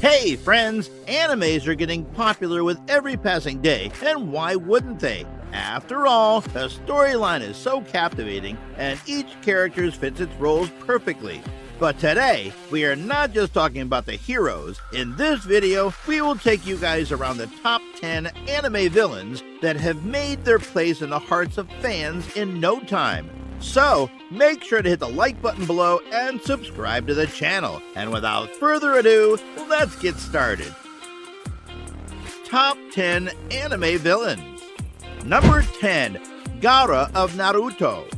Hey friends, animes are getting popular with every passing day, and why wouldn't they? After all, the storyline is so captivating, and each character fits its roles perfectly. But today, we are not just talking about the heroes. In this video, we will take you guys around the top 10 anime villains that have made their place in the hearts of fans in no time. So, make sure to hit the like button below and subscribe to the channel. And without further ado, let's get started. Top 10 Anime Villains. Number 10. Gaara of Naruto.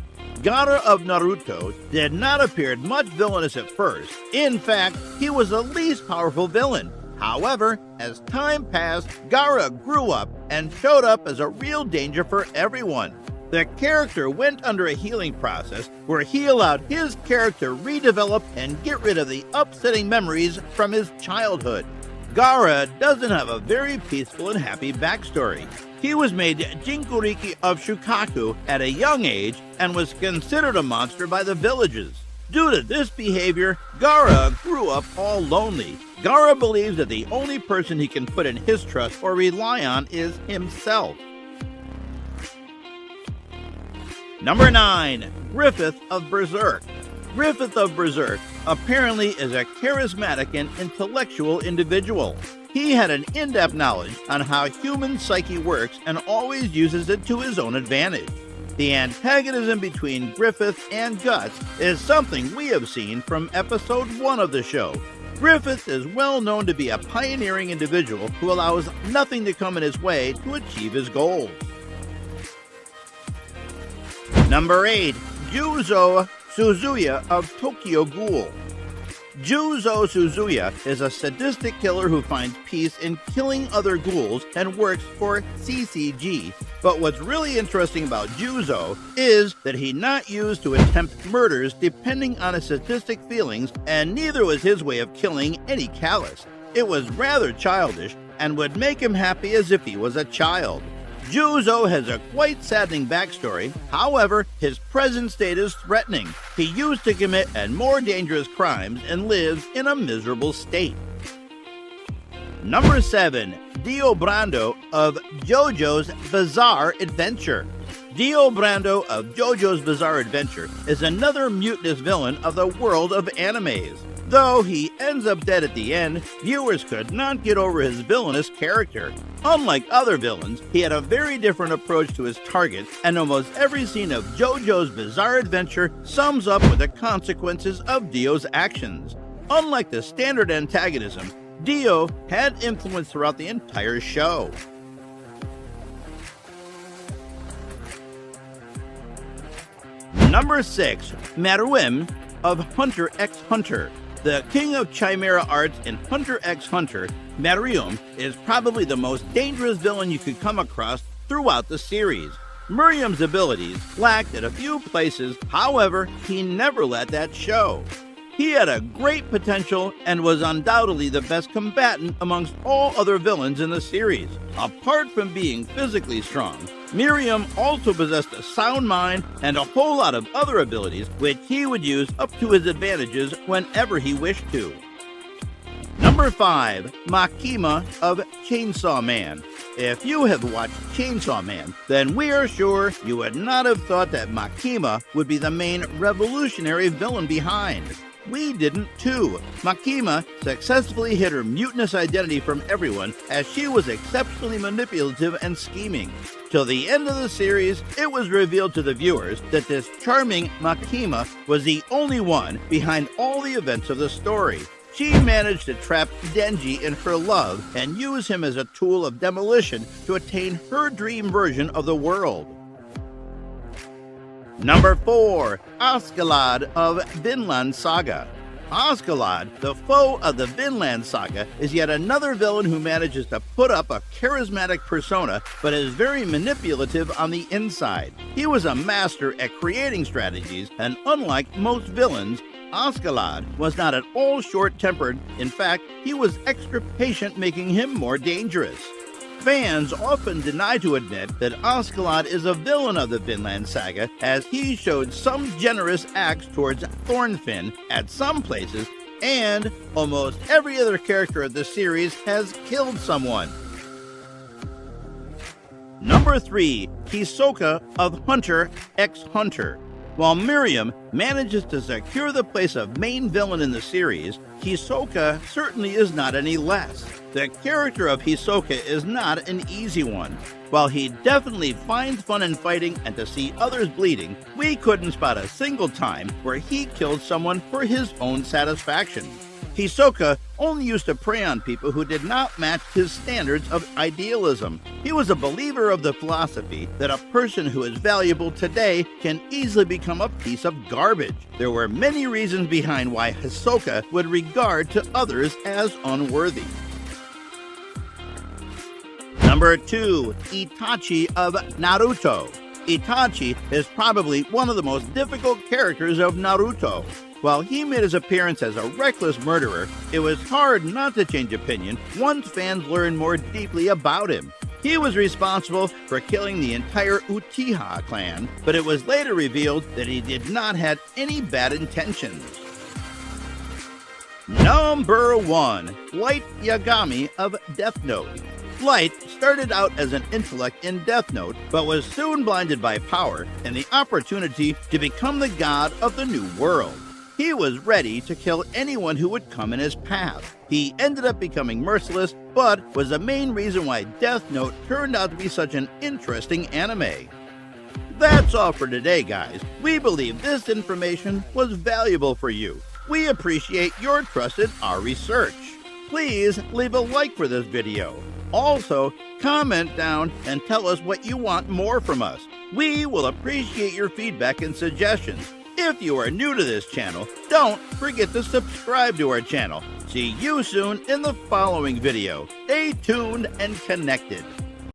Gaara of Naruto did not appear much villainous at first. In fact, he was the least powerful villain. However, as time passed, Gaara grew up and showed up as a real danger for everyone. The character went under a healing process where he allowed his character redevelop and get rid of the upsetting memories from his childhood. Gaara doesn't have a very peaceful and happy backstory. He was made Jinchuriki of Shukaku at a young age and was considered a monster by the villagers. Due to this behavior, Gaara grew up all lonely. Gaara believes that the only person he can put in his trust or rely on is himself. Number 9. Griffith of Berserk. Griffith of Berserk apparently is a charismatic and intellectual individual. He had an in-depth knowledge on how human psyche works and always uses it to his own advantage. The antagonism between Griffith and Guts is something we have seen from episode 1 of the show. Griffith is well known to be a pioneering individual who allows nothing to come in his way to achieve his goals. Number 8. Juzo Suzuya of Tokyo Ghoul. Juzo Suzuya is a sadistic killer who finds peace in killing other ghouls and works for CCG. But what's really interesting about Juzo is that he's not used to attempt murders depending on his sadistic feelings, and neither was his way of killing any callous. It was rather childish and would make him happy as if he was a child. Juzo has a quite saddening backstory. However, his present state is threatening. He used to commit and more dangerous crimes and lives in a miserable state. Number 7. Dio Brando of JoJo's Bizarre Adventure. Dio Brando of JoJo's Bizarre Adventure is another mutinous villain of the world of animes. Though he ends up dead at the end, viewers could not get over his villainous character. Unlike other villains, he had a very different approach to his target, and almost every scene of JoJo's Bizarre Adventure sums up with the consequences of Dio's actions. Unlike the standard antagonism, Dio had influence throughout the entire show. Number 6. Meruem of Hunter x Hunter. The king of chimera arts in Hunter x Hunter, Meruem is probably the most dangerous villain you could come across throughout the series. Meruem's abilities lacked at a few places, however, he never let that show. He had a great potential and was undoubtedly the best combatant amongst all other villains in the series. Apart from being physically strong, Meruem also possessed a sound mind and a whole lot of other abilities which he would use up to his advantages whenever he wished to. Number 5. Makima of Chainsaw Man. If you have watched Chainsaw Man, then we are sure you would not have thought that Makima would be the main revolutionary villain behind. We didn't too. Makima successfully hid her mutinous identity from everyone as she was exceptionally manipulative and scheming. Till the end of the series, it was revealed to the viewers that this charming Makima was the only one behind all the events of the story. She managed to trap Denji in her love and use him as a tool of demolition to attain her dream version of the world. Number 4. Askeladd of Vinland Saga. Askeladd, the foe of the Vinland Saga, is yet another villain who manages to put up a charismatic persona but is very manipulative on the inside. He was a master at creating strategies, and unlike most villains, Askeladd was not at all short-tempered. In fact, he was extra patient, making him more dangerous. Fans often deny to admit that Askeladd is a villain of the Vinland Saga, as he showed some generous acts towards Thornfinn at some places, And almost every other character of the series has killed someone. Number 3. Hisoka of Hunter x Hunter. While Miriam manages to secure the place of main villain in the series, Hisoka certainly is not any less. The character of Hisoka is not an easy one. While he definitely finds fun in fighting and to see others bleeding, we couldn't spot a single time where he killed someone for his own satisfaction. Hisoka only used to prey on people who did not match his standards of idealism. He was a believer of the philosophy that a person who is valuable today can easily become a piece of garbage. There were many reasons behind why Hisoka would regard to others as unworthy. Number 2. Itachi of Naruto. Itachi is probably one of the most difficult characters of Naruto. While he made his appearance as a reckless murderer, it was hard not to change opinion once fans learned more deeply about him. He was responsible for killing the entire Uchiha clan, but it was later revealed that he did not have any bad intentions. Number 1. Light Yagami of Death Note. Light started out as an intellect in Death Note, but was soon blinded by power and the opportunity to become the god of the new world. He was ready to kill anyone who would come in his path. He ended up becoming merciless, but was the main reason why Death Note turned out to be such an interesting anime. That's all for today, guys. We believe this information was valuable for you. We appreciate your trust in our research. Please leave a like for this video. Also, comment down and tell us what you want more from us. We will appreciate your feedback and suggestions. If you are new to this channel, don't forget to subscribe to our channel. See you soon in the following video. Stay tuned and connected.